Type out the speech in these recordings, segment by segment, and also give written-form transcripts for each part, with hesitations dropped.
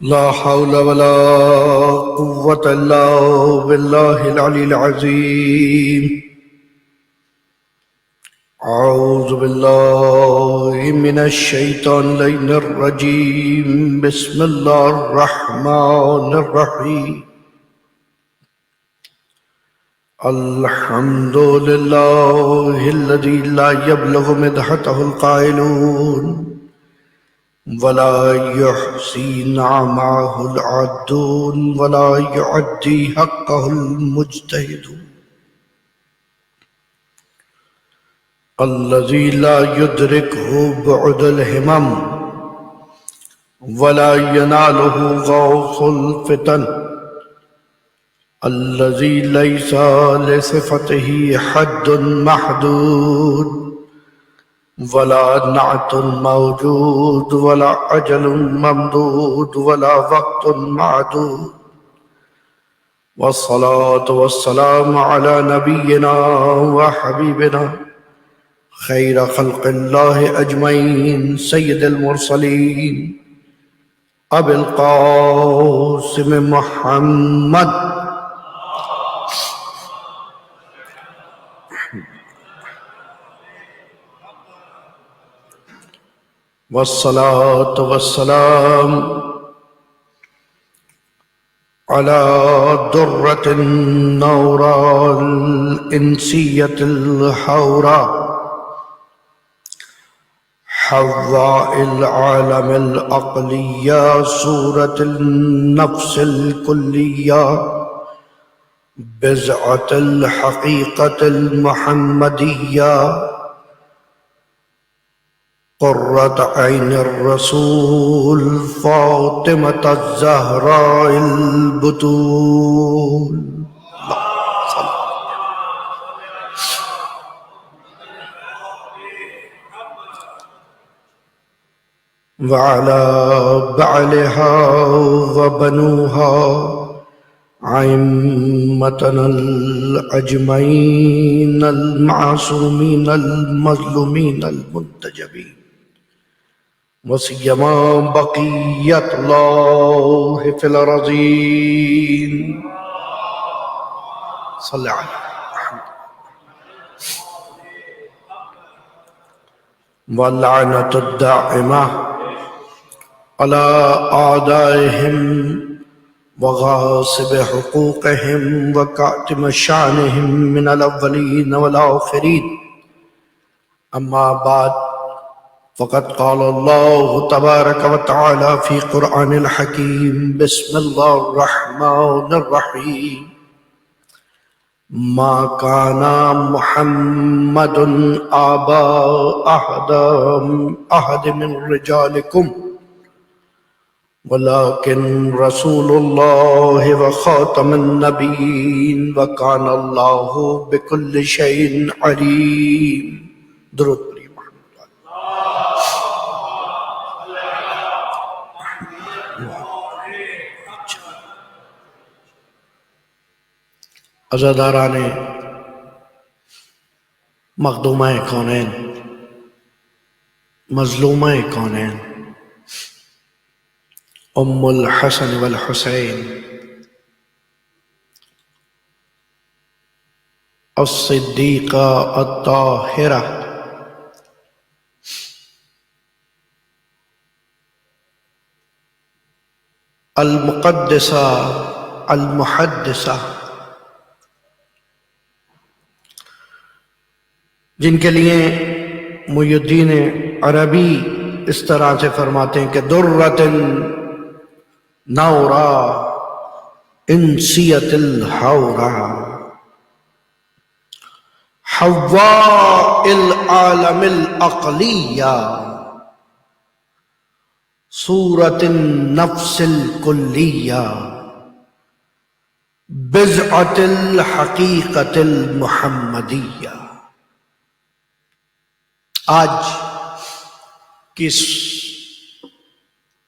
لا حول ولا قوة إلا بالله العلي العظيم. أعوذ بالله من الشيطان الرجيم. بسم الله الرحمن الرحيم. الحمد لله الذي لا يبلغ مدحته القائلون ولا يحصي نعمه العادون ولا يعدي حقه المجتهدون. الذي لا يدركه بعد الهمم ولا يناله غوث الفتن. الذي ليس لصفته حد محدود ولا نعت موجود ولا أجل ممدود ولا وقت معدود. والصلاة والسلام على نبينا وحبيبنا خير خلق الله أجمعين سيد المرسلين أبي القاسم محمد والصلاة والسلام على درة النوراء الإنسية الحوراء حواء العالم العقلية صورة النفس الكلية بزعة الحقيقة المحمدية قرة عين الرسول فاطمة الزهراء البتول. وعلى بعلها وبنوها أئمتنا الأجمعين المعصومين المظلومين المنتجبين وسيما بقية الله في الأرضين. صل على محمد. واللعنة الدائمة على أعدائهم وغاصب حقوقهم وكاتم شانهم من الأولين والآخرين. أما بعد فقد قال الله تبارك وتعالى في قرآن الحكيم. بسم الله الرحمن الرحيم. ما كان محمد أبا أحد من رجالكم ولكن رسول الله وخاتم النبيين وكان الله بكل شيء عليم. درود پڑھیے محمد. عزاداران مخدومہ کونین، مظلومہ کونین، ام الحسن والحسین، الصدیقہ الطاہرہ، المقدسہ المحدثہ، جن کے لیے محی الدین عربی اس طرح سے فرماتے ہیں کہ درۃ نورا انسیت الحورا حواء العالم العقلیہ صورت النفس الکلیہ بضعۃ الحقیقۃ المحمدیہ. آج کی اس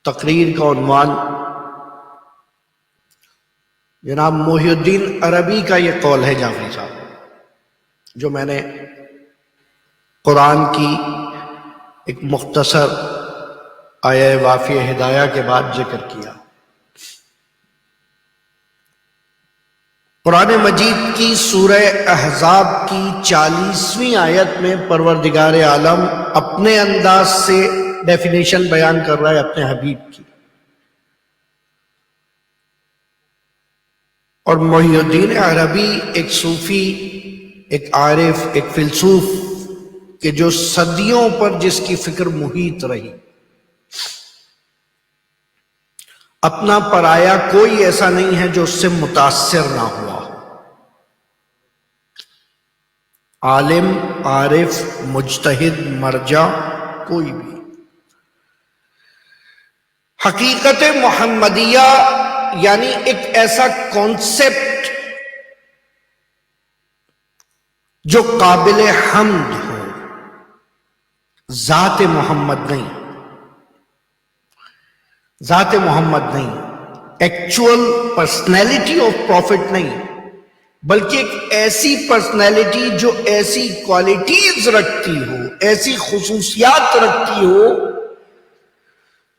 تقریر کا عنوان جناب محی الدین عربی کا یہ قول ہے جعفری صاحب، جو میں نے قرآن کی ایک مختصر آیہ وافیہ ہدایہ کے بعد ذکر کیا. قرآن مجید کی سورہ احزاب کی 40ویں آیت میں پروردگار عالم اپنے انداز سے ڈیفینیشن بیان کر رہا ہے اپنے حبیب کی، اور محی الدین عربی ایک صوفی، ایک عارف، ایک فیلسوف کہ جو صدیوں پر جس کی فکر محیط رہی، اپنا پرایا کوئی ایسا نہیں ہے جو اس سے متاثر نہ ہوا، عالم، عارف، مجتہد، مرجع، کوئی بھی۔ حقیقت محمدیہ یعنی ایک ایسا کانسیپٹ جو قابل حمد ہو، ذات محمد نہیں، ذات محمد نہیں، ایکچول پرسنالٹی آف پروفٹ نہیں، بلکہ ایک ایسی پرسنالٹی جو ایسی کوالٹیز رکھتی ہو، ایسی خصوصیات رکھتی ہو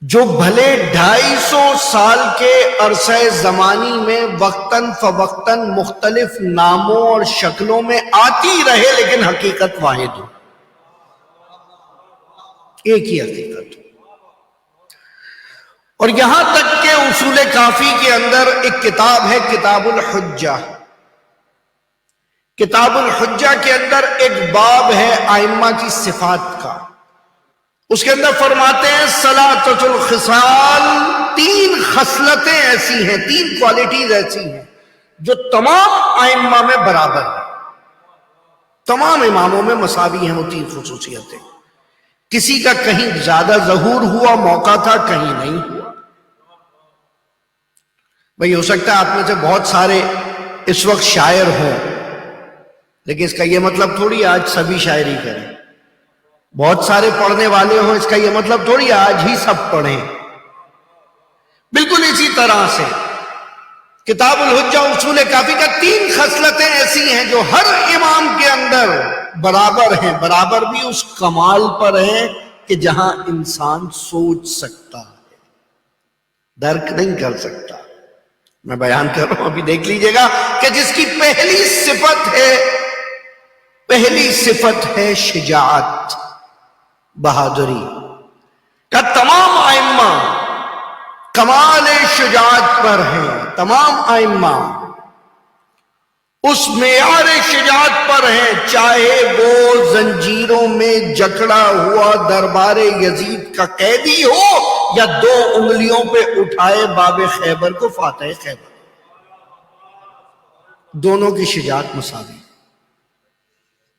جو بھلے 250 سال کے عرصہ زمانی میں وقتاً فوقتاً مختلف ناموں اور شکلوں میں آتی رہے، لیکن حقیقت واحد ہو، ایک ہی حقیقت ہو۔ اور یہاں تک کہ اصول کافی کے اندر ایک کتاب ہے کتاب الحجہ، کتاب الحجہ کے اندر ایک باب ہے ائمہ کی صفات کا، اس کے اندر فرماتے ہیں ثلاثۃ الخصال، 3 خصلتیں ایسی ہیں، 3 کوالٹیز ایسی ہیں جو تمام ائمہ میں برابر ہیں، تمام اماموں میں مساوی ہیں وہ 3 خصوصیتیں، کسی کا کہیں زیادہ ظہور ہوا موقع تھا، کہیں نہیں ہوا۔ بھئی ہو سکتا ہے آپ میں سے بہت سارے اس وقت شاعر ہوں، لیکن اس کا یہ مطلب تھوڑی آج سبھی شاعری کریں، بہت سارے پڑھنے والے ہوں، اس کا یہ مطلب تھوڑی آج ہی سب پڑھیں۔ بالکل اسی طرح سے کتاب الحجہ اصول کافی کا 3 خصلتیں ایسی ہیں جو ہر امام کے اندر برابر ہیں، برابر بھی اس کمال پر ہیں کہ جہاں انسان سوچ سکتا ہے، درک نہیں کر سکتا۔ میں بیان کر رہا ہوں، ابھی دیکھ لیجئے گا کہ جس کی پہلی صفت ہے شجاعت، بہادری کا، تمام ائمہ کمال شجاعت پر ہیں، تمام ائمہ اس معیار شجاعت پر ہیں، چاہے وہ زنجیروں میں جکڑا ہوا دربار یزید کا قیدی ہو یا 2 انگلیوں پہ اٹھائے باب خیبر کو فاتح خیبر، دونوں کی شجاعت مساوی۔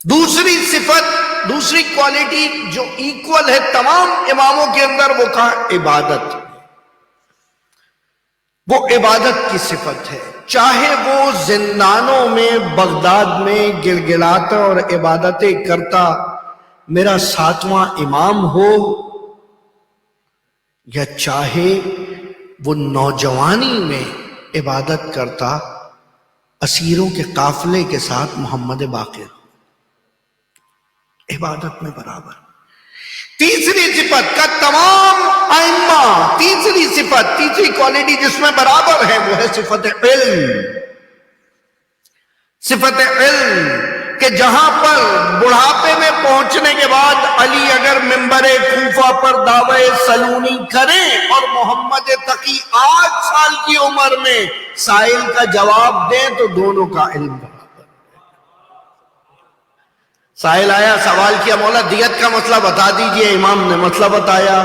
دوسری صفت، دوسری کوالٹی جو ایکول ہے تمام اماموں کے اندر، وہ کہا عبادت، وہ عبادت کی صفت ہے، چاہے وہ زندانوں میں بغداد میں گڑگڑاتا اور عبادتیں کرتا میرا 7واں امام ہو، یا چاہے وہ نوجوانی میں عبادت کرتا اسیروں کے قافلے کے ساتھ محمد باقر، عبادت میں برابر۔ تیسری صفت کا تمام ائمہ، تیسری صفت، تیسری کوالٹی جس میں برابر ہے وہ ہے صفت علم، صفت علم، کہ جہاں پر بڑھاپے میں پہنچنے کے بعد علی اگر منبر کوفہ پر دعوی سلونی کریں اور محمد تقی 8 سال کی عمر میں سائل کا جواب دیں تو دونوں کا علم برابر۔ سائل آیا، سوال کیا، مولا دیت کا مسئلہ بتا دیجئے، امام نے مسئلہ بتایا،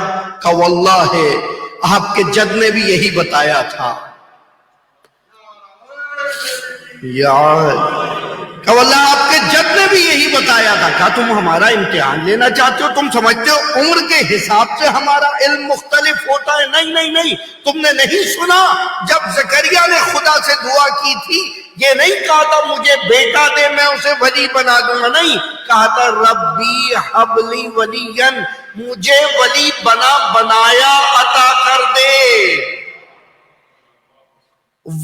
کہا واللہ آپ کے جد نے بھی یہی بتایا تھا، کہا واللہ آپ کے جد نے بھی یہی بتایا تھا۔ کہا تم ہمارا امتحان لینا چاہتے ہو، تم سمجھتے ہو عمر کے حساب سے ہمارا علم مختلف ہوتا ہے؟ نہیں نہیں نہیں، تم نے نہیں سنا جب زکریا نے خدا سے دعا کی تھی، یہ نہیں کہا تھا مجھے بیٹا دے میں اسے ولی بنا دوں گا، نہیں، کہا تھا ربی حب لی ولیا، مجھے ولی بنایا عطا کر دے۔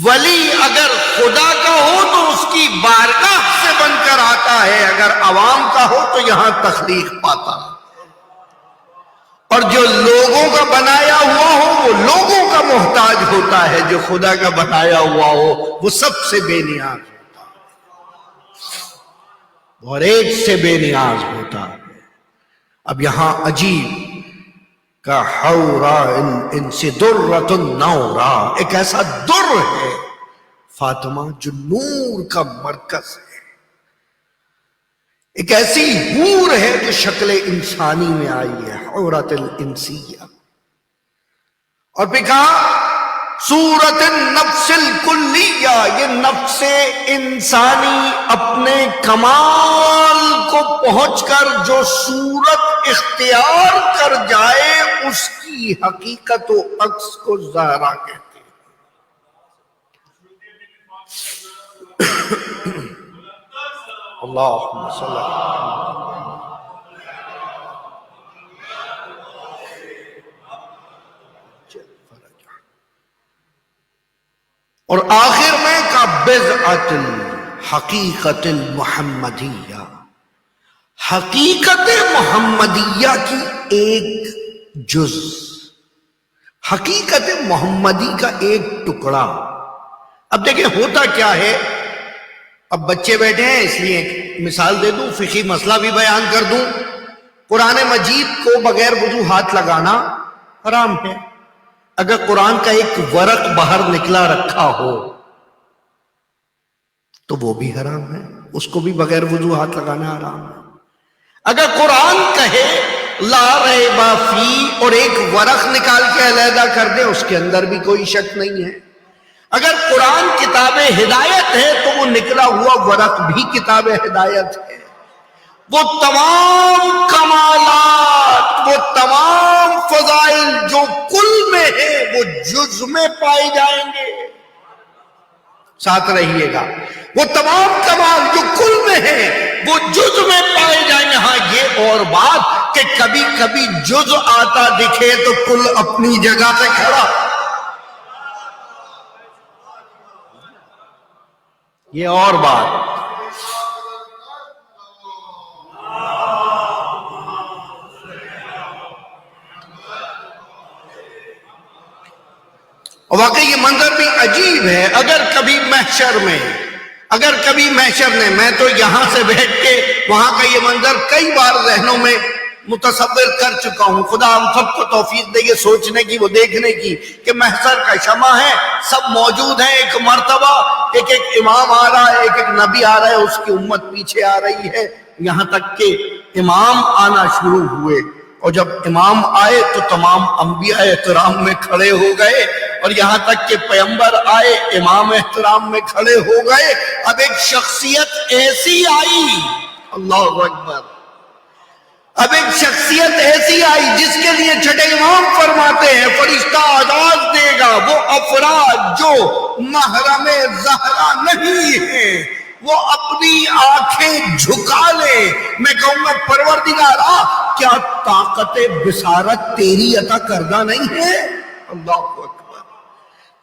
ولی اگر خدا کا ہو تو اس کی بارگاہ سے بن کر آتا ہے، اگر عوام کا ہو تو یہاں تخلیق پاتا ہے۔ اور جو لوگوں کا بنایا ہوا ہو وہ لوگوں کا محتاج ہوتا ہے، جو خدا کا بنایا ہوا ہو وہ سب سے بے نیاز ہوتا ہے، اور ایک سے بے نیاز ہوتا ہے۔ اب یہاں عجیب کا حورا ان سے درۃ نورا، ایک ایسا در ہے فاطمہ جو نور کا مرکز ہے، ایک ایسی حور ہے جو شکل انسانی میں آئی ہے، حورۃ الانسیہ۔ اور پھر کہا صورت النفس الکلیہ، یہ نفس انسانی اپنے کمال کو پہنچ کر جو صورت اختیار کر جائے اس کی حقیقت و عکس کو ظاہرہ کہتے ہیں۔ اللہم صلی اللہ۔ اور آخر میں کا بضعۃ الحقیقت المحمدیہ، حقیقت محمدیہ کی ایک جز، حقیقت محمدی کا ایک ٹکڑا۔ اب دیکھیں ہوتا کیا ہے، اب بچے بیٹھے ہیں اس لیے ایک مثال دے دوں، فقہی مسئلہ بھی بیان کر دوں۔ قرآن مجید کو بغیر وضو ہاتھ لگانا حرام ہے۔ اگر قرآن کا ایک ورق باہر نکلا رکھا ہو تو وہ بھی حرام ہے، اس کو بھی بغیر وضو ہاتھ لگانا حرام ہے۔ اگر قرآن کہے لا ریب فی اور ایک ورق نکال کے علیحدہ کر دے، اس کے اندر بھی کوئی شک نہیں ہے۔ اگر قرآن کتاب ہدایت ہے تو وہ نکلا ہوا ورق بھی کتاب ہدایت ہے۔ وہ تمام کمالات، وہ تمام فضائل جو کل میں ہے وہ جز میں پائے جائیں گے۔ ساتھ رہیے گا، وہ تمام کمال جو کل میں ہے وہ جز میں پائے جائیں گے۔ ہاں یہ اور بات کہ کبھی کبھی جز آتا دکھے تو کل اپنی جگہ پہ کھڑا، یہ اور بات۔ اور واقعی یہ منظر بھی عجیب ہے۔ اگر کبھی محشر میں میں تو یہاں سے بیٹھ کے وہاں کا یہ منظر کئی بار ذہنوں میں متصور کر چکا ہوں۔ خدا ہم سب کو توفیق دے یہ سوچنے کی، وہ دیکھنے کی کہ محشر کا شمع ہے، سب موجود ہیں، ایک مرتبہ ایک امام آ رہا ہے، ایک نبی آ رہا ہے، اس کی امت پیچھے آ رہی ہے، یہاں تک کہ امام آنا شروع ہوئے۔ اور جب امام آئے تو تمام انبیاء احترام میں کھڑے ہو گئے، اور یہاں تک کہ پیغمبر آئے امام احترام میں کھڑے ہو گئے۔ اب ایک شخصیت ایسی آئی، اللہ اکبر، اب ایک شخصیت ایسی آئی جس کے لیے چھٹے امام فرماتے ہیں فرشتہ آواز دے گا، وہ افراد جو محرم زہرا نہیں ہیں وہ اپنی آنکھیں جھکا لے، میں کہوں گا پروردگارا کیا طاقت بصارت تیری عطا کردہ نہیں ہے؟ اللہ اکبر،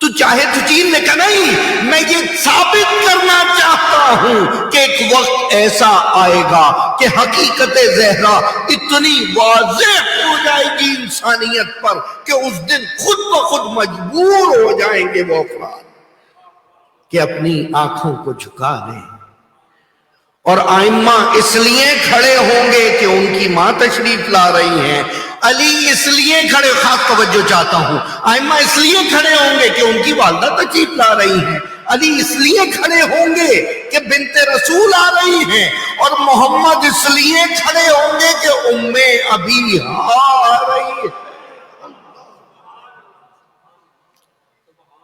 تو چاہے تو چین نے کہا نہیں، میں یہ ثابت کرنا چاہتا ہوں کہ ایک وقت ایسا آئے گا کہ حقیقت زہرا اتنی واضح ہو جائے گی انسانیت پر کہ اس دن خود بخود مجبور ہو جائیں گے وہ افراد کہ اپنی آنکھوں کو جھکا لیں۔ اور آئمہ اس لیے کھڑے ہوں گے کہ ان کی ماں تشریف لا رہی ہیں، علی اس لیے کھڑے، خاص توجہ چاہتا ہوں، آئمہ اس لیے کھڑے ہوں گے کہ ان کی والدہ تشریف لا رہی ہیں، علی اس لیے کھڑے ہوں گے کہ بنت رسول آ رہی ہیں، اور محمد اس لیے کھڑے ہوں گے کہ ام ابی آ رہی ہے۔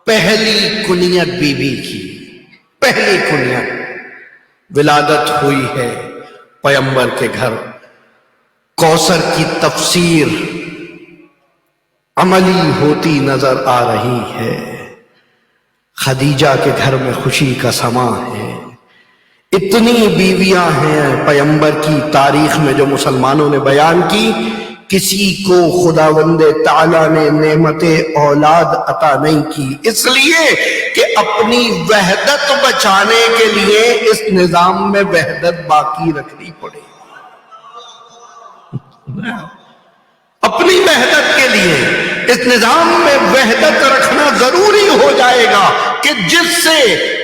پہلی کنیت بی بی کی، پہلی کنیت ولادت ہوئی ہے پیغمبر کے گھر۔ کوثر کی تفسیر عملی ہوتی نظر آ رہی ہے۔ خدیجہ کے گھر میں خوشی کا سما ہے۔ اتنی بیویاں ہیں پیغمبر کی تاریخ میں جو مسلمانوں نے بیان کی، کسی کو خداوند تعالیٰ نے نعمت اولاد عطا نہیں کی، اس لیے کہ اپنی وحدت بچانے کے لیے اس نظام میں وحدت باقی رکھنی پڑے، اپنی وحدت اس نظام میں وحدت رکھنا ضروری ہو جائے گا کہ جس سے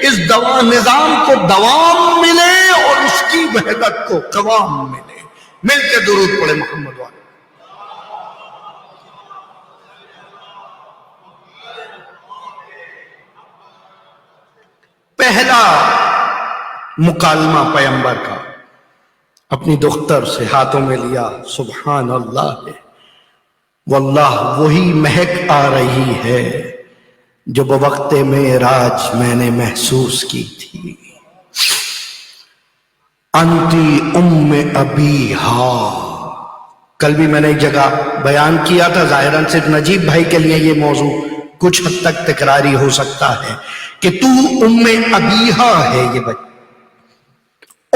اس نظام کو دوام ملے اور اس کی وحدت کو قوام ملے. مل کے درود پڑھے محمد والے. پہلا مکالمہ پیغمبر کا اپنی دختر سے ہاتھوں میں لیا. سبحان اللہ ہے واللہ وہی مہک آ رہی ہے جو بوقت معراج میں نے محسوس کی تھی. انتی ام ابیہا. کل بھی میں نے ایک جگہ بیان کیا تھا، ظاہراً صرف نجیب بھائی کے لیے یہ موضوع کچھ حد تک تکراری ہو سکتا ہے کہ تو ام ابیہا ہے. یہ بھائی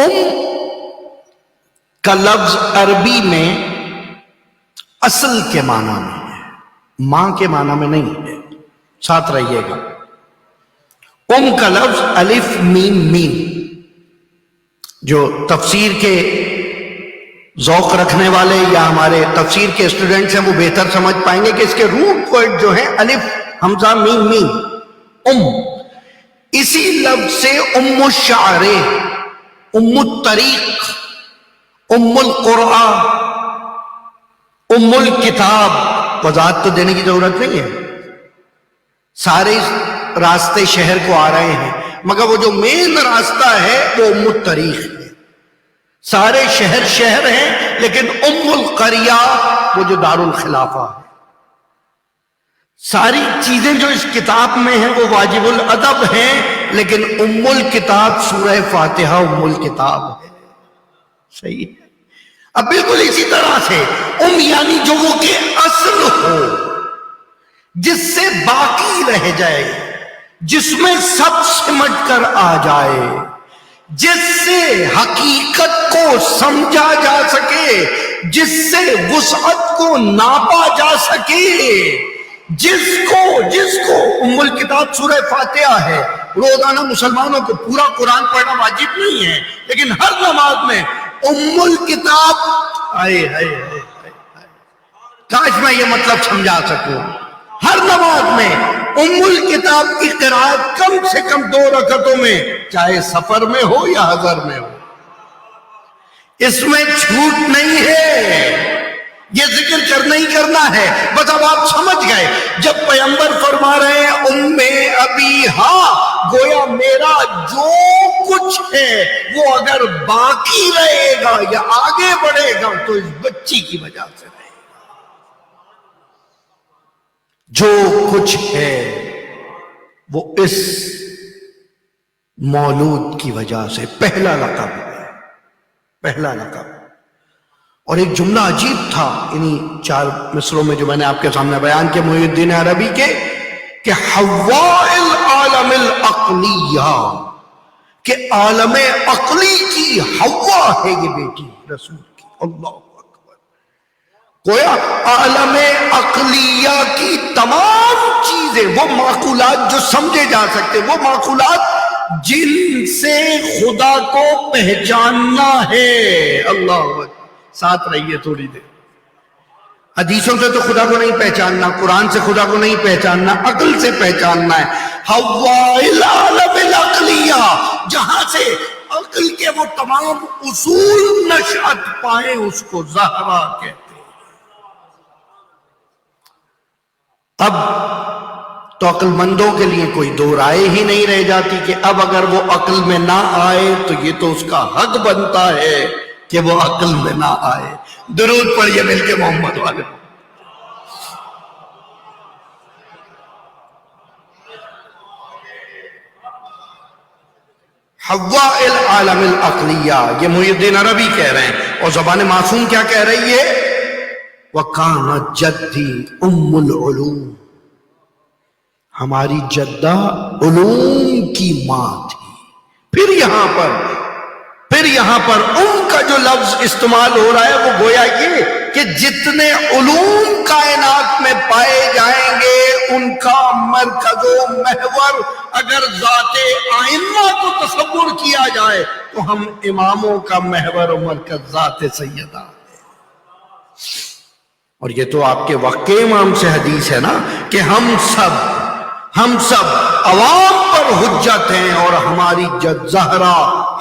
ام کا لفظ عربی میں اصل کے معنی میں ہے، ماں کے معنی میں نہیں ہے. ساتھ رہیے گا. ام کا لفظ الف میم میم. جو تفسیر کے ذوق رکھنے والے یا ہمارے تفسیر کے اسٹوڈنٹس ہیں وہ بہتر سمجھ پائیں گے کہ اس کے روٹ ورڈ جو ہیں الف حمزہ میم میم. ام اسی لفظ سے ام الشعر، ام الطریق، ام القرآن، ام الکتاب. وضاحت تو دینے کی ضرورت نہیں ہے، سارے راستے شہر کو آ رہے ہیں مگر وہ جو مین راستہ ہے وہ ام الطریق ہے. سارے شہر ہیں لیکن ام القریہ وہ جو دار الخلافہ ہے. ساری چیزیں جو اس کتاب میں ہیں وہ واجب الادب ہیں لیکن ام الکتاب سورہ فاتحہ ام الکتاب ہے. صحیح ہے. اب بالکل اسی طرح سے ام یعنی جو وہ کہ اصل ہو، جس سے باقی رہ جائے، جس میں سب سمٹ کر آ جائے، جس سے حقیقت کو سمجھا جا سکے، جس سے وسعت کو ناپا جا سکے، جس کو ام الکتاب سورہ فاتحہ ہے. روزانہ مسلمانوں کو پورا قرآن پڑھنا واجب نہیں ہے لیکن ہر نماز میں ام الکتاب کاش میں یہ مطلب سمجھا سکوں. ہر نماز میں ام الکتاب کی قرات کم سے کم 2 رکعتوں میں، چاہے سفر میں ہو یا حضر میں ہو. اس میں چھوٹ نہیں ہے. یہ ذکر کرنا ہی کرنا ہے. بس اب آپ سمجھ گئے جب پیغمبر فرما رہے ہیں ام ابیہا، گویا میرا جو کچھ ہے وہ اگر باقی رہے گا یا آگے بڑھے گا تو اس بچی کی وجہ سے رہے گا. جو کچھ ہے وہ اس مولود کی وجہ سے. پہلا لقب ہے، پہلا لقب. اور ایک جملہ عجیب تھا انہی 4 مصروں میں جو میں نے آپ کے سامنے بیان کیا محی الدین عربی کے، کہ حواء العالم العقلیہ، کہ عالم عقلی کی حوا ہے یہ بیٹی رسول کی. اللہ اکبر. گویا عالم عقلیہ کی تمام چیزیں، وہ معقولات جو سمجھے جا سکتے، وہ معقولات جن سے خدا کو پہچاننا ہے. اللہ اکبر. ساتھ رہیے تھوڑی دیر. حدیثوں سے تو خدا کو نہیں پہچاننا، قرآن سے خدا کو نہیں پہچاننا، عقل سے پہچاننا ہے. حواء العالم العقلیہ، جہاں سے عقل کے وہ تمام اصول نشأت پائیں اس کو زہرا کہتے ہیں. اب تو عقل مندوں کے لیے کوئی دو رائے ہی نہیں رہ جاتی کہ اب اگر وہ عقل میں نہ آئے تو یہ تو اس کا حق بنتا ہے کہ وہ عقل میں نہ آئے. درود پڑھیے مل کے محمد والے. حواء العالم العقلیہ، یہ محی الدین عربی کہہ رہے ہیں. اور زبان معصوم کیا کہہ رہی ہے؟ وَكَانَتْ جَدِّي أُمُّ الْعُلُومِ، ہماری جدہ علوم کی ماں تھی. پھر یہاں پر ام کا جو لفظ استعمال ہو رہا ہے وہ گویا یہ کہ جتنے علوم کائنات میں پائے جائیں گے ان کا مرکز و محور اگر ذات آئمہ کو تصور کیا جائے تو ہم اماموں کا محور و مرکز ذات سیدہ ہے. اور یہ تو آپ کے وقت کے امام سے حدیث ہے نا کہ ہم سب عوام پر حجت ہیں اور ہماری جد زہرا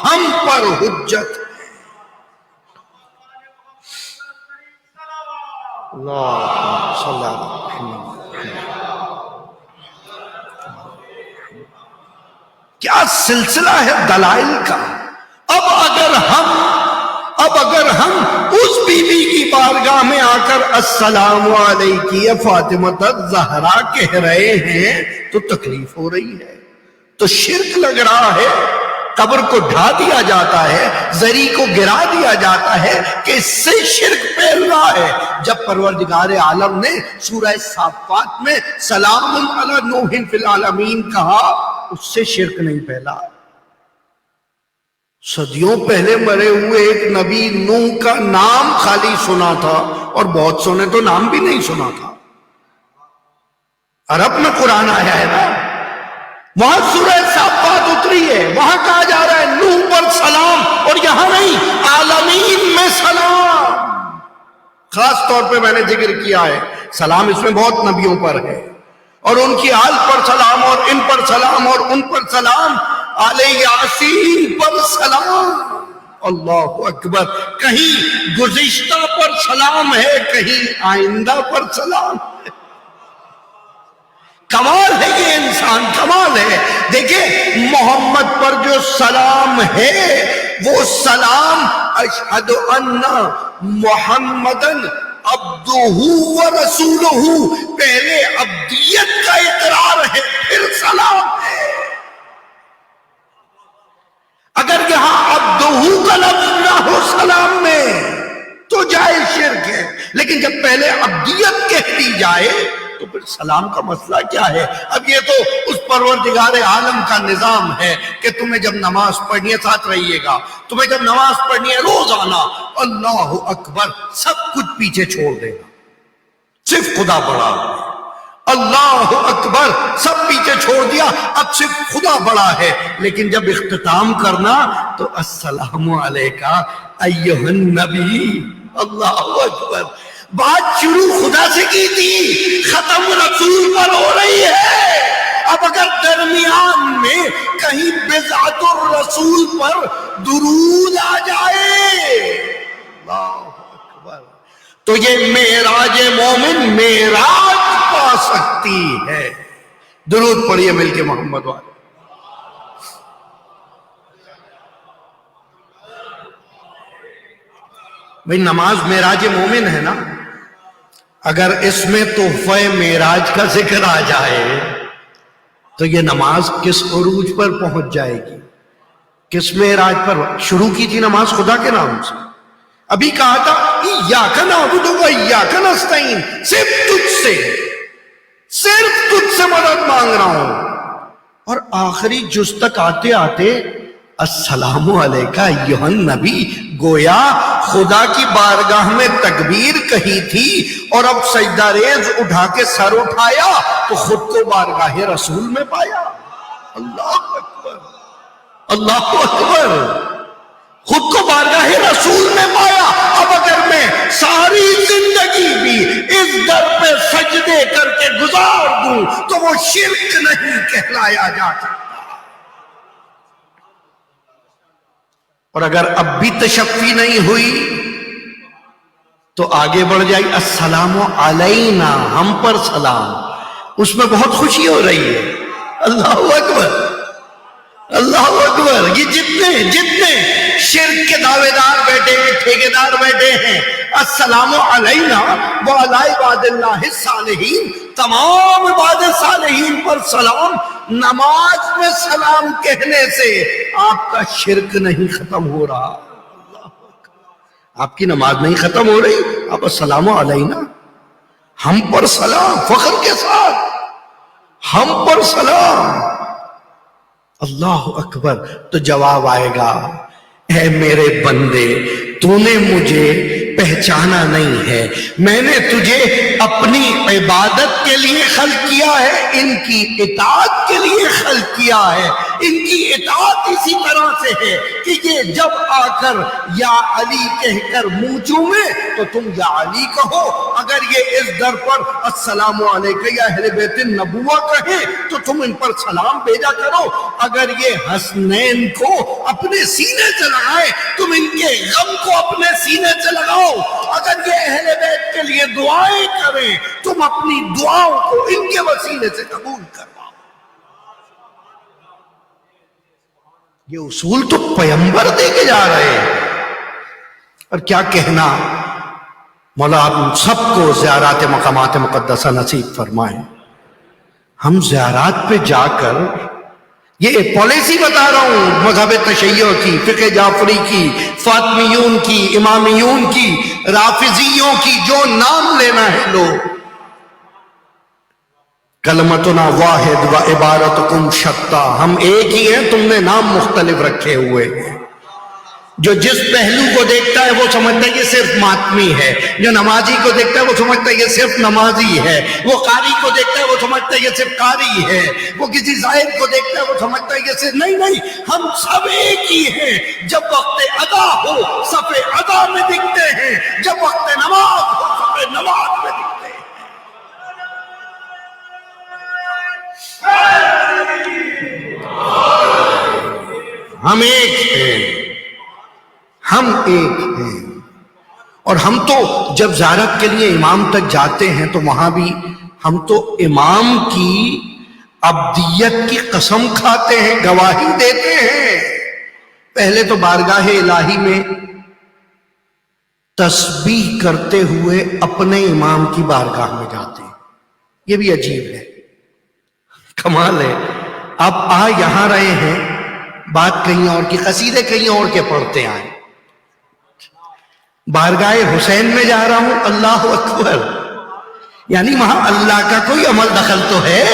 ہم پر حجت ہے۔ اللہ صلی اللہ علیہ وسلم، کیا سلسلہ ہے دلائل کا۔ اب اگر ہم اس بی بی کی بارگاہ میں آ کر السلام علیکم یا فاطمہ الزہرا کہہ رہے ہیں تو تکلیف ہو رہی ہے، تو شرک لگ رہا ہے، قبر کو ڈھا دیا جاتا ہے، زری کو گرا دیا جاتا ہے کہ اس سے شرک پھیل رہا ہے۔ جب پروردگار عالم نے سورہ صافات میں سلام علی نوح فی العالمین کہا، اس سے شرک نہیں پھیلا۔ صدیوں پہلے مرے ہوئے ایک نبی نوح کا نام خالی سنا تھا، اور بہت سو نے تو نام بھی نہیں سنا تھا۔ عرب میں قرآن آیا ہے نا، وہاں سورہ صافات اتری ہے، وہاں کہا جا رہا ہے نوح پر سلام، اور یہاں نہیں، عالمین میں سلام۔ خاص طور پہ میں نے ذکر کیا ہے، سلام اس میں بہت نبیوں پر ہے، اور ان کی آل پر سلام، اور ان پر سلام، اور ان پر سلام، آل یاسین پر سلام۔ اللہ اکبر، کہیں گزشتہ پر سلام ہے، کہیں آئندہ پر سلام ہے۔ کمال ہے یہ انسان، کمال ہے۔ دیکھیں محمد پر جو سلام ہے، وہ سلام اشہد ان محمدن عبدہ و رسولہ، پہلے عبدیت کا اقرار ہے، پھر سلام ہے۔ اگر یہاں عبدہ کا لفظ نہ ہو سلام میں تو جائز شرک ہے، لیکن جب پہلے عبدیت کہہ دی جائے تو پھر سلام کا مسئلہ کیا ہے؟ اب یہ تو اس پروردگار عالم کا نظام ہے کہ تمہیں جب نماز پڑھنی ہے ساتھ رہیے گا، تمہیں جب نماز پڑھنی ہے روزانہ اللہ اکبر سب کچھ پیچھے چھوڑ دے گا، صرف خدا بڑا ہے، اللہ اکبر سب پیچھے چھوڑ دیا، اب صرف خدا بڑا ہے۔ لیکن جب اختتام کرنا تو السلام علیکہ ایھا النبی، اللہ اکبر، بات شروع خدا سے کی تھی، ختم رسول پر ہو رہی ہے۔ اب اگر درمیان میں کہیں بضعت الرسول پر درود آ جائے اللہ اکبر تو یہ معراج مومن معراج پا سکتی ہے۔ درود پڑھیے مل کے محمد والے۔ بھئی نماز معراج مومن ہے نا، اگر اس میں تحفہ معراج کا ذکر آ جائے تو یہ نماز کس عروج پر پہنچ جائے گی، کس معراج پر؟ شروع کی تھی نماز خدا کے نام سے، ابھی کہا تھا ایاک نعبد و ایاک نستعین، صرف تجھ سے مدد مانگ رہا ہوں، اور آخری جز تک آتے آتے السلام علیکہ ایھا النبی، گویا خدا کی بارگاہ میں تکبیر کہی تھی اور اب سجدہ ریز اٹھا کے سر اٹھایا تو خود کو بارگاہ رسول میں پایا۔ اللہ اکبر، اللہ اکبر، خود کو بارگاہ رسول میں پایا۔ اب اگر میں ساری زندگی بھی اس در پہ سجدے کر کے گزار دوں تو وہ شرک نہیں کہلایا جا سکتا۔ اور اگر اب بھی تشفی نہیں ہوئی تو آگے بڑھ جائے السلام علینا، ہم پر سلام، اس میں بہت خوشی ہو رہی ہے۔ اللہ اکبر، اللہ اکبر، یہ جتنے شرک کے دعوے دار بیٹھے ہیں، ٹھیکیدار بیٹھے ہیں، السلام علینا وعلی عباد اللہ الصالحین، تمام عباد صالحین پر سلام۔ نماز میں سلام کہنے سے آپ کا شرک نہیں ختم ہو رہا، آپ کی نماز نہیں ختم ہو رہی، آپ السلام علینا، ہم پر سلام، فخر کے ساتھ ہم پر سلام۔ اللہ اکبر، تو جواب آئے گا اے میرے بندے، تو نے مجھے پہچانا نہیں ہے. میں نے تجھے اپنی عبادت کے لیے خلق کیا ہے، ان کی اطاعت کے لیے خلق کیا ہے. ان کی اطاعت اسی طرح سے ہے کہ یہ جب آ کر یا علی کہہ کر منہ چومے تو تم یا علی کہو. اگر یہ اس در پر السلام علیکم یا اہل بیت النبوہ کہیں تو تم ان پر سلام بھیجا کرو. اگر یہ حسنین کو اپنے سینے سے لگائے تم ان کے غم کو اپنے سینے سے لگاؤ. اگر یہ اہل بیت کے لیے دعائیں کریں تم اپنی دعاؤں کو ان کے وسیلے سے قبول کرواؤ. یہ اصول تو پیغمبر دے کے جا رہے ہیں. اور کیا کہنا، مولا آپ سب کو زیارات مقامات مقدسہ نصیب فرمائیں. ہم زیارات پہ جا کر، یہ پالیسی بتا رہا ہوں مذہب تشیع کی، فقہ جعفری کی، فاطمیون کی، امامیون کی، رافضیوں کی، جو نام لینا ہے لو. کلمتنا واحد و عبارتکم شتیٰ، ہم ایک ہی ہیں، تم نے نام مختلف رکھے ہوئے ہیں. جو جس پہلو کو دیکھتا ہے وہ سمجھتا ہے یہ صرف ماتمی ہے، جو نمازی کو دیکھتا ہے وہ سمجھتا ہے یہ صرف نمازی ہے، وہ قاری کو دیکھتا ہے وہ سمجھتا ہے یہ صرف قاری ہے، وہ کسی زاہد کو دیکھتا ہے وہ سمجھتا ہے یہ صرف نہیں، ہم سب ایک ہی ہیں. جب وقت ادا ہو صف ادا میں دکھتے ہیں، جب وقت نماز ہو صف نماز میں دکھتے ہیں. ہم ایک ہیں، ہم ایک ہیں. اور ہم تو جب زیارت کے لیے امام تک جاتے ہیں تو وہاں بھی ہم تو امام کی عبدیت کی قسم کھاتے ہیں، گواہی دیتے ہیں. پہلے تو بارگاہ الہی میں تسبیح کرتے ہوئے اپنے امام کی بارگاہ میں جاتے ہیں. یہ بھی عجیب ہے، کمال ہے. آپ آ یہاں رہے ہیں، بات کہیں اور کی، قصیدے کہیں اور کے پڑھتے آئیں. بارگاہ حسین میں جا رہا ہوں، اللہ اکبر، یعنی وہاں اللہ کا کوئی عمل دخل تو ہے،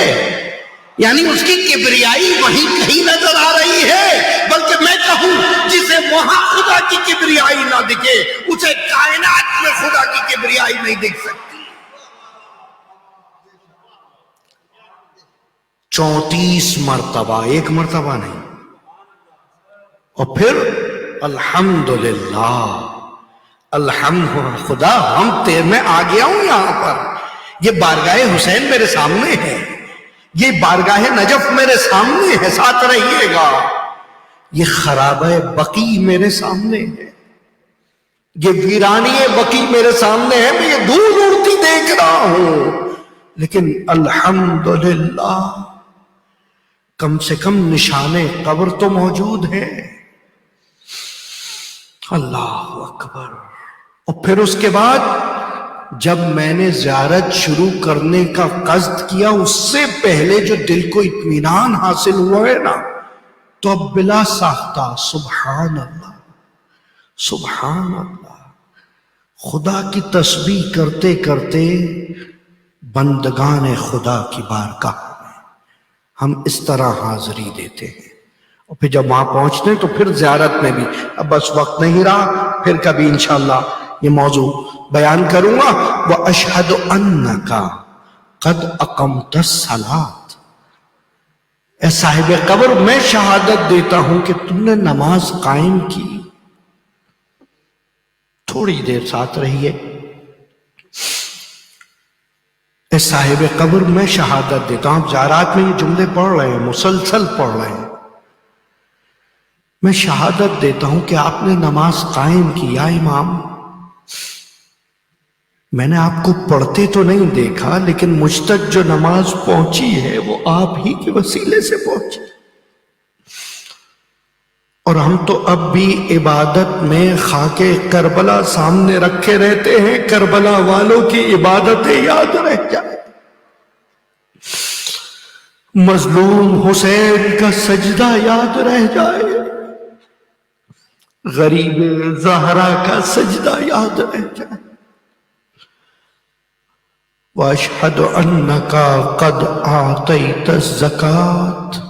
یعنی اس کی کبریائی وہیں کہیں نظر آ رہی ہے. بلکہ میں کہوں جسے وہاں خدا کی کبریائی نہ دکھے اسے کائنات میں خدا کی کبریائی نہیں دکھ سکتی. 34 مرتبہ، ایک مرتبہ نہیں. اور پھر الحمدللہ، الحمد خدا ہم میں آ گیا ہوں یہاں پر. یہ بارگاہ حسین میرے سامنے ہے، یہ بارگاہ نجف میرے سامنے ہے، ساتھ رہیے گا. یہ خرابہ بقی میرے سامنے ہے، یہ ویرانی بقی میرے سامنے ہے. میں یہ دور اڑتی دیکھ رہا ہوں، لیکن الحمدللہ کم سے کم نشان قبر تو موجود ہے. اللہ اکبر. اور پھر اس کے بعد جب میں نے زیارت شروع کرنے کا قصد کیا، اس سے پہلے جو دل کو اطمینان حاصل ہوا ہے نا، تو اب بلا ساختہ سبحان اللہ سبحان اللہ، خدا کی تسبیح کرتے کرتے بندگان خدا کی بارگاہ میں ہم اس طرح حاضری دیتے ہیں. اور پھر جب وہاں پہنچتے ہیں تو پھر زیارت میں بھی اب بس وقت نہیں رہا، پھر کبھی انشاءاللہ یہ موضوع بیان کروں گا. وَأَشْهَدُ أَنَّكَ قَدْ أَقَمْتَ الصَّلَاةَ، اے صاحب قبر میں شہادت دیتا ہوں کہ تم نے نماز قائم کی. تھوڑی دیر ساتھ رہیے. اے صاحب قبر میں شہادت دیتا ہوں، آپ زیارات میں یہ جملے پڑھ رہے ہیں، مسلسل پڑھ رہے ہیں. میں شہادت دیتا ہوں کہ آپ نے نماز قائم کی. یا امام، میں نے آپ کو پڑھتے تو نہیں دیکھا، لیکن مجھ تک جو نماز پہنچی ہے وہ آپ ہی کے وسیلے سے پہنچی. اور ہم تو اب بھی عبادت میں خاک کربلا سامنے رکھے رہتے ہیں. کربلا والوں کی عبادتیں یاد رہ جائے، مظلوم حسین کا سجدہ یاد رہ جائے، غریب زہرا کا سجدہ یاد رہ جائے. وَأَشْهَدُ أَنَّكَ قَدْ آتَيْتَ الزَّكَاةَ،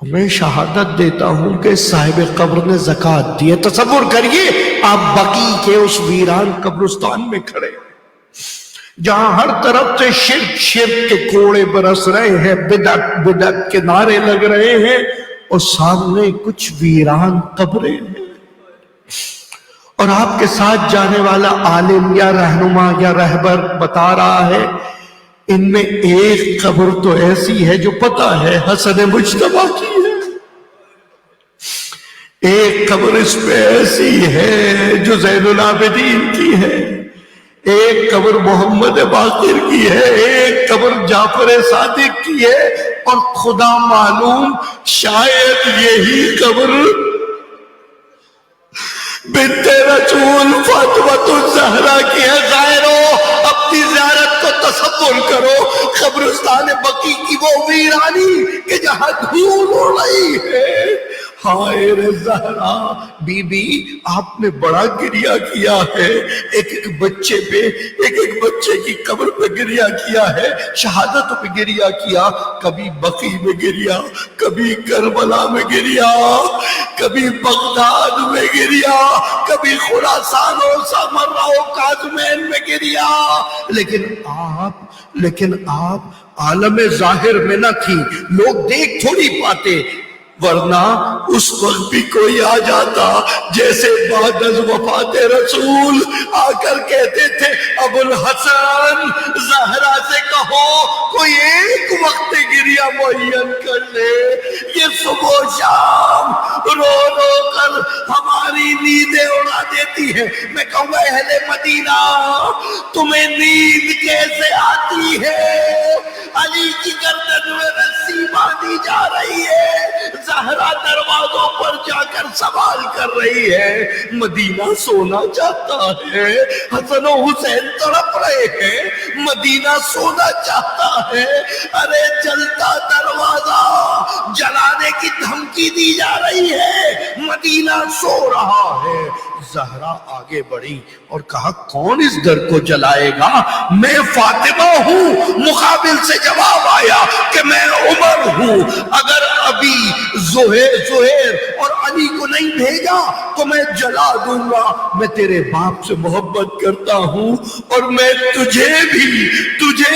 میں شہادت دیتا ہوں کہ صاحب قبر نے زکوٰۃ دی ہے. تصور کریے آپ بقی کے اس ویران قبرستان میں کھڑے جہاں ہر طرف سے شرک شرک کے کوڑے برس رہے ہیں، بدعت بدعت کے نعرے لگ رہے ہیں، اور سامنے کچھ ویران قبریں ہیں، اور آپ کے ساتھ جانے والا عالم یا رہنما یا رہبر بتا رہا ہے ان میں ایک قبر تو ایسی ہے جو پتہ ہے حسن مجتبیٰ کی ہے، ایک قبر اس پہ ایسی ہے جو زین العابدین کی ہے، ایک قبر محمد باقر کی ہے، ایک قبر جعفر صادق کی ہے، اور خدا معلوم شاید یہی قبر بنت رسول فاطمہ الزہرا کی ہے۔ غیروں اپنی زیارت کو تصور کرو، قبرستان بقی کی وہ ویرانی کہ جہاں دھول اڑ رہی ہے۔ ہائے رے زہرا بی بی، آپ نے بڑا گریہ کیا ہے، ایک ایک بچے پہ، ایک ایک بچے کی قبر پہ گریہ کیا ہے، شہادت پہ گریہ کیا، کبھی بقی میں گریہ، کبھی کربلا میں گریہ، کبھی بغداد میں گریہ، کبھی خراسان و سامرہ و کاظمین میں گریہ، لیکن آپ عالم ظاہر میں نہ تھی، لوگ دیکھ تھوڑی پاتے، ورنہ اس وقت بھی کوئی آ جاتا جیسے بعد از وفات رسول آ کر کہتے تھے ابو الحسن زہرا سے کہو کوئی ایک وقت گریہ معین کر لے، یہ صبح و شام رو رو کر ہماری نیندیں اڑا دیتی ہے۔ میں کہوں گا اہل مدینہ تمہیں نیند کیسے آتی ہے؟ علی کی گردن میں رسی باندھی جا رہی ہے، زہرا دروازوں پر جا کر سوال کر رہی ہے، مدینہ سونا چاہتا ہے، حسن و حسین تڑپ رہے ہیں، مدینہ سونا چاہتا ہے، ارے جلتا دروازہ جلانے کی دھمکی دی جا رہی ہے، مدینہ سو رہا ہے۔ زہرا آگے بڑھی اور کہا کون اس در کو جلائے گا؟ میں فاطمہ ہوں۔ مقابل سے جواب آیا کہ میں عمر ہوں، اگر ابھی زہیر اور علی کو نہیں بھیجا تو میں جلا دوں گا، میں تیرے باپ سے محبت کرتا ہوں اور میں تجھے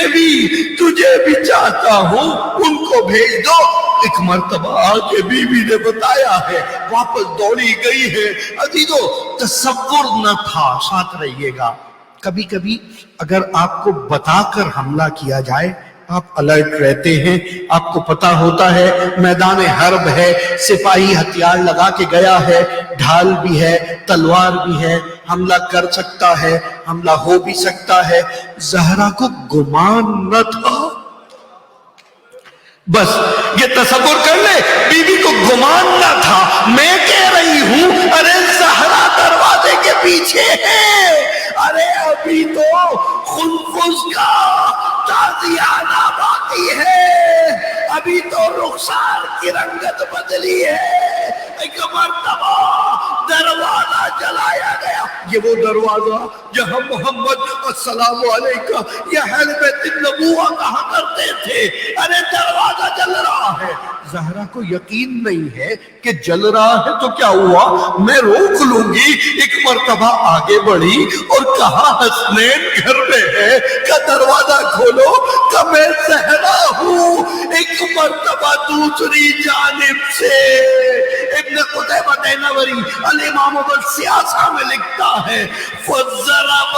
بھی چاہتا ہوں، ان کو بھیج دو۔ ایک مرتبہ آگے بی بی نے بتایا ہے، واپس دوڑی گئی ہے۔ عزیزو تصور نہ تھا، ساتھ رہیے گا، کبھی کبھی اگر آپ کو بتا کر حملہ کیا جائے آپ الرٹ رہتے ہیں، آپ کو پتا ہوتا ہے میدان حرب ہے، سپاہی ہتھیار لگا کے گیا ہے، ڈھال بھی ہے، تلوار بھی ہے، حملہ کر سکتا ہے، حملہ ہو بھی سکتا ہے۔ زہرا کو گمان نہ تھا، بس یہ تصور کر لے بی بی کو گمان نہ تھا، میں کہہ رہی ہوں ارے زہرا دروازے کے پیچھے ہے، ارے ابھی تو خنفس کا تازیانہ باقی ہے، ابھی تو رخسار کی رنگت بدلی ہے۔ ایک مرتبہ دروازہ جلایا گیا، یہ وہ دروازہ جہاں محمد السلام علیکہ یا اہل بیت النبوہ کہا کرتے تھے، ارے دروازہ جل رہا ہے۔ زہرا کو یقین نہیں ہے کہ جل رہا ہے تو کیا ہوا، میں روک لوں گی۔ ایک مرتبہ آگے بڑھی اور کہا حسنین گھر میں ہے، کہ دروازہ کھولو، کہ میں زہرا ہوں۔ ایک مرتبہ دوسری جانب سے ابن قتیبہ نوری الامام السیاسہ میں لکھتا ہے فَضَرَبَ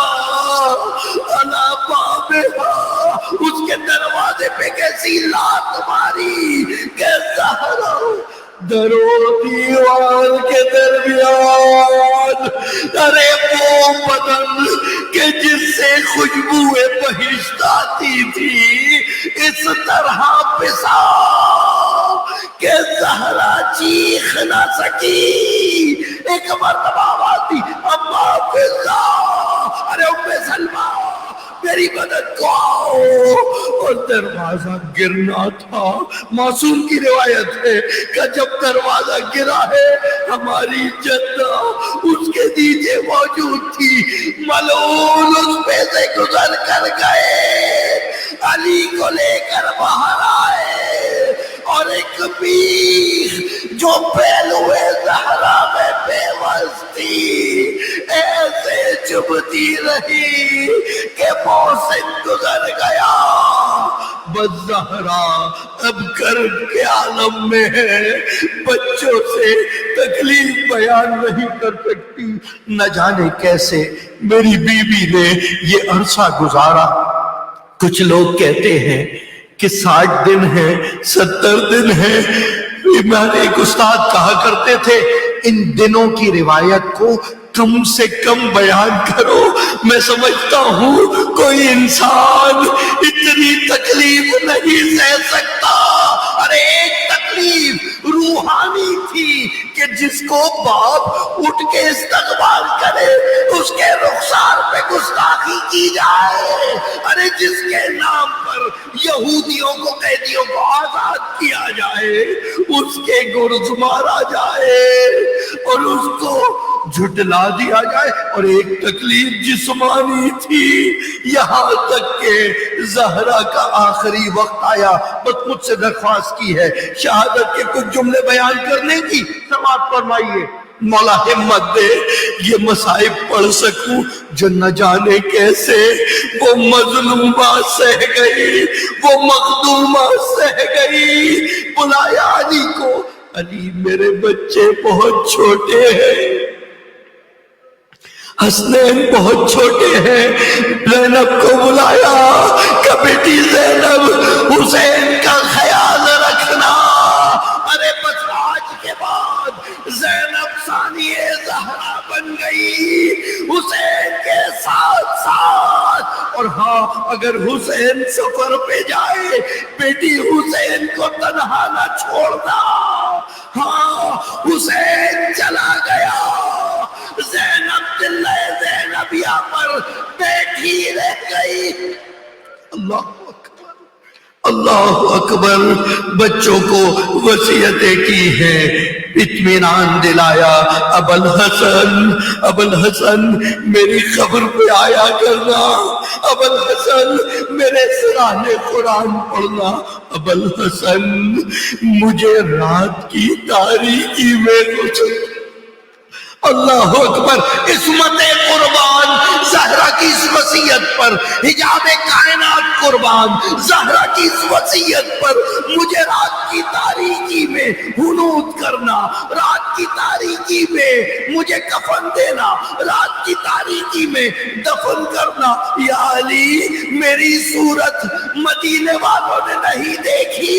عَلَى بَابِهَا، اس کے دروازے پہ کیسی لات ماری کہ زہرا درو دیوار کے درمیان، ارے وہ بدن کہ جس سے خوشبوئے بہشت آتی تھی اس طرح پسا کہ زہرا چیخ نہ سکی۔ ایک مرتبہ آواز دی اما فضا، ارے ام سلمہ میری مدد کو آؤ، اور دروازہ گرنا تھا۔ معصوم کی روایت ہے کہ جب دروازہ گرا ہے ہماری جدہ اس کے نیچے موجود تھی، ملعون اس پہ سے گزر کر گئے، علی کو لے کر باہر آئے، اور ایک بیخ جو پہلوے زہرا میں بے وس تھی ایسے چبھتی رہی کہ محسن گزر گیا. بس زہرا اب کرب کے عالم میں ہے, بچوں سے تکلیف بیان نہیں کر سکتی. نہ جانے کیسے میری بیوی نے یہ عرصہ گزارا. کچھ لوگ کہتے ہیں کہ 60 دن ہے, 70 دن ہے. ہمارے ایک استاد کہا کرتے تھے ان دنوں کی روایت کو کم سے کم بیان کرو. میں سمجھتا ہوں کوئی انسان اتنی تکلیف نہیں سہ سکتا. ارے ایک تکلیف روحانی تھی کہ جس کو باپ اٹھ کے استقبال کرے, اس کے رخسار پہ گستاخی کی جائے. ارے جس کے نام پر یہودیوں کو, قیدیوں کو آزاد کیا جائے, اس کے گرز مارا جائے اور اس کو جھٹلا دیا جائے. اور ایک تکلیف جسمانی تھی, یہاں تک کہ زہرا کا آخری وقت آیا. بس مجھ سے درخواست کی ہے شہادت کے کچھ جملے بیان کرنے کی, سماعت فرمائیے. مولا ہمت دے یہ مصائب پڑھ سکوں جو نہ جانے کیسے وہ مظلومہ سہ گئی, وہ مخدومہ سہ گئی. بلایا علی کو. علی میرے بچے بہت چھوٹے ہیں, حسنین بہت چھوٹے ہیں. زینب کو بلایا کہ بیٹی زینب حسین کا خیال رکھنا. ارے بس آج کے بعد زینب ثانیہ زہرا بن گئی حسین کے ساتھ ساتھ. اور ہاں اگر حسین سفر پہ جائے بیٹی حسین کو تنہا نہ چھوڑنا. ہاں حسین چلا گیا, زینب دلہ زینبیہ پر بیٹھی رہ گئی. اللہ اکبر, اللہ اکبر. بچوں کو وصیتیں کی ہیں, اطمینان دلایا. ابوالحسن میری خبر پہ آیا کرنا, ابوالحسن میرے سرانے قرآن پڑھنا. ابوالحسن مجھے رات کی تاریکی میں غسل. اللہ اکبر. عصمت قربان زہرا کی اس وصیت پر, حجاب کائنات قربان زہرا کی اس وصیت پر. مجھے رات کی تاریکی میں حنوط کرنا, رات کی تاریکی میں مجھے کفن دینا, رات کی تاریکی میں دفن کرنا. یا علی میری صورت مدینے والوں نے نہیں دیکھی,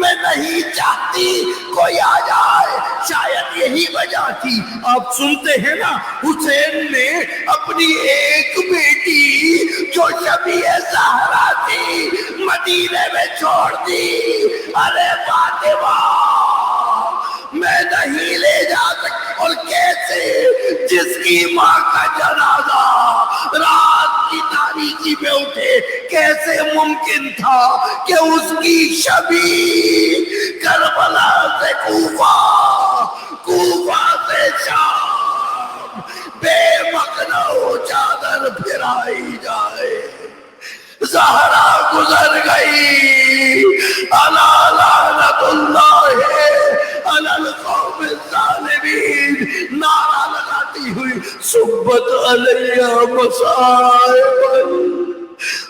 میں نہیں چاہتی کوئی آ جائے. شاید یہی وجہ تھی. آپ سنتے ہیں نا حسین نے اپنی ایک بیٹی جو شبیہ زہرا تھی مدینے میں چھوڑ دی. ارے فاطمہ میں نہیں لے جا سکتا. اور کیسے جس کی ماں کا جنازہ رات کی تاریکی میں اٹھے, کیسے ممکن تھا کہ اس کی شبیہ کربلا سے کوفہ, کوفہ سے شام بے مقنع چادر پھرائی جائے. زہرا گزر گئی. الا لعنت اللہ علی القوم الظالمین. نعرہ لگاتی ہوئی صبت علیہ مصائب.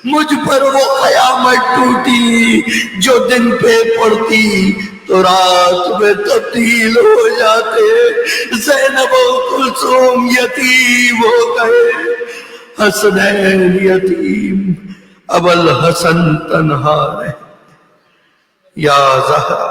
مجھ پر وہ قیامت ٹوٹی جو دن پہ پڑتی تو رات میں تبدیل ہو جاتے. زینب و کلثوم یتیم ہو گئے, حسنین یتیم, ابوالحسن تنہا رہے. یا زہرا